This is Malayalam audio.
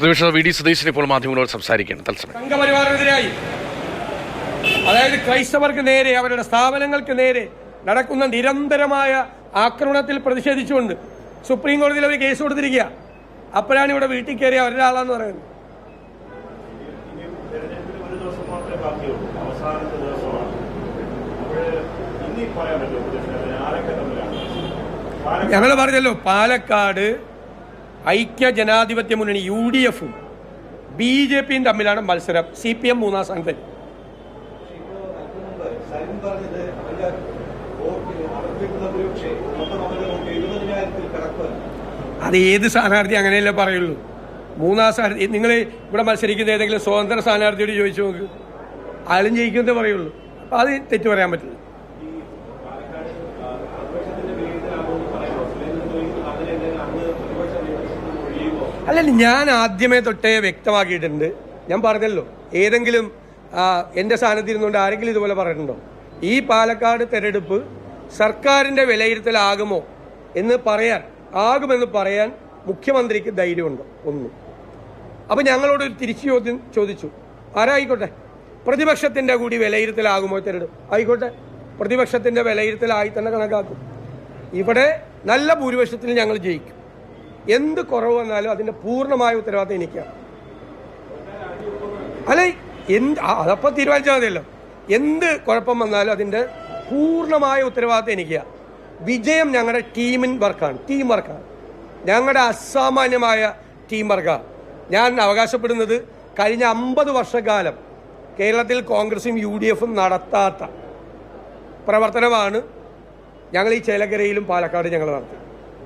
പ്രതിപക്ഷ വി ഡി സതീശൻ ഇപ്പോൾ മാധ്യമങ്ങളോട് സംസാരിക്കുകയാണ്. തത്സമയം സംഘപരിവാറിനെതിരായി, അതായത് ക്രൈസ്തവർക്ക് നേരെ, അവരുടെ സ്ഥാപനങ്ങൾക്ക് നേരെ നടക്കുന്ന നിരന്തരമായ ആക്രമണത്തിൽ പ്രതിഷേധിച്ചുകൊണ്ട് സുപ്രീം കോടതിയിൽ അവർ കേസ് കൊടുത്തിരിക്കുക. അപ്പോഴാണ് ഇവിടെ വീട്ടിൽ കയറിയ ഒരാളാന്ന് പറയുന്നത്. ഞങ്ങൾ പറഞ്ഞല്ലോ, പാലക്കാട് ഐക്യ ജനാധിപത്യ മുന്നണി UDF-ഉം BJP-യും തമ്മിലാണ് മത്സരം. CPM 3-ാം സ്ഥാനത്ത്. അത് ഏത് സ്ഥാനാർത്ഥി അങ്ങനെയല്ലേ പറയുള്ളൂ. 3-ാം സ്ഥാനാർത്ഥി, നിങ്ങൾ ഇവിടെ മത്സരിക്കുന്ന ഏതെങ്കിലും സ്വതന്ത്ര സ്ഥാനാർത്ഥിയോട് ചോദിച്ചു നോക്ക്, ആരും ജയിക്കുന്നതേ പറയുള്ളൂ. അപ്പം അത് തെറ്റു പറയാൻ പറ്റില്ല. അല്ലല്ല, ഞാൻ ആദ്യമേ തൊട്ടേ വ്യക്തമാക്കിയിട്ടുണ്ട്. ഞാൻ പറഞ്ഞല്ലോ, ഏതെങ്കിലും എൻ്റെ സ്ഥാനത്ത് ഇരുന്നുകൊണ്ട് ആരെങ്കിലും ഇതുപോലെ പറഞ്ഞിട്ടുണ്ടോ? ഈ പാലക്കാട് തെരഞ്ഞെടുപ്പ് സർക്കാരിൻ്റെ വിലയിരുത്തലാകുമോ എന്ന് പറയാൻ, ആകുമെന്ന് പറയാൻ മുഖ്യമന്ത്രിക്ക് ധൈര്യമുണ്ടോ? ഒന്നും. അപ്പം ഞങ്ങളോട് ഒരു തിരിച്ചു ചോദ്യം ചോദിച്ചു. ആരായിക്കോട്ടെ, പ്രതിപക്ഷത്തിൻ്റെ കൂടി വിലയിരുത്തലാകുമോ തെരഞ്ഞെടുപ്പ്? ആയിക്കോട്ടെ, പ്രതിപക്ഷത്തിൻ്റെ വിലയിരുത്തലായി തന്നെ കണക്കാക്കും. ഇവിടെ നല്ല ഭൂരിപക്ഷത്തിൽ ഞങ്ങൾ ജയിക്കും. എന്ത് കുറവ് വന്നാലും അതിൻ്റെ പൂർണ്ണമായ ഉത്തരവാദിത്തം എനിക്കാണ്. അല്ലെ, അതപ്പോൾ തീരുമാനിച്ചാൽ മതിയല്ലോ. എന്ത് കുഴപ്പം വന്നാലും അതിൻ്റെ പൂർണ്ണമായ ഉത്തരവാദിത്തം എനിക്കാണ്. വിജയം ഞങ്ങളുടെ ടീം വർക്കാണ്. ഞങ്ങളുടെ അസാമാന്യമായ ടീം വർക്കാണ്. ഞാൻ അവകാശപ്പെടുന്നത് കഴിഞ്ഞ 50 വർഷക്കാലം കേരളത്തിൽ കോൺഗ്രസും UDF-ഉം നടത്താത്ത പ്രവർത്തനമാണ് ഞങ്ങൾ ഈ ചേലക്കരയിലും പാലക്കാട് ഞങ്ങൾ നടത്തി.